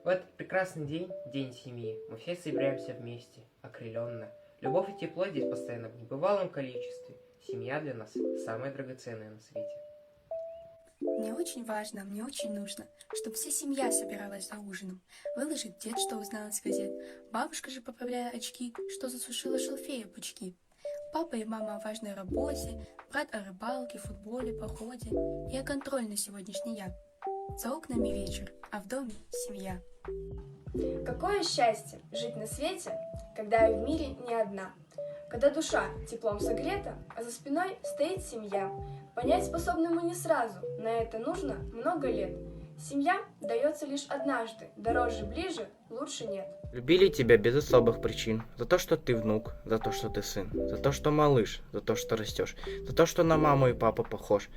В этот прекрасный день, день семьи, мы все собираемся вместе, окрыленно. Любовь и тепло здесь постоянно в небывалом количестве. Семья для нас самое драгоценное на свете. Мне очень важно, мне очень нужно, чтобы вся семья собиралась за ужином. Выложит дед, что узнал из газет. Бабушка же, поправляя очки, что засушила шалфея пучки. Папа и мама о важной работе, брат о рыбалке, футболе, походе и о контрольной сегодняшней я. За окнами вечер, а в доме семья. Какое счастье жить на свете, когда я в мире не одна, когда душа теплом согрета, а за спиной стоит семья. Понять способны мы не сразу, на это нужно много лет. Семья дается лишь однажды, дороже, ближе, лучше нет. Любили тебя без особых причин. За то, что ты внук, за то, что ты сын, за то, что малыш, за то, что растешь, за то, что на маму и папу похож.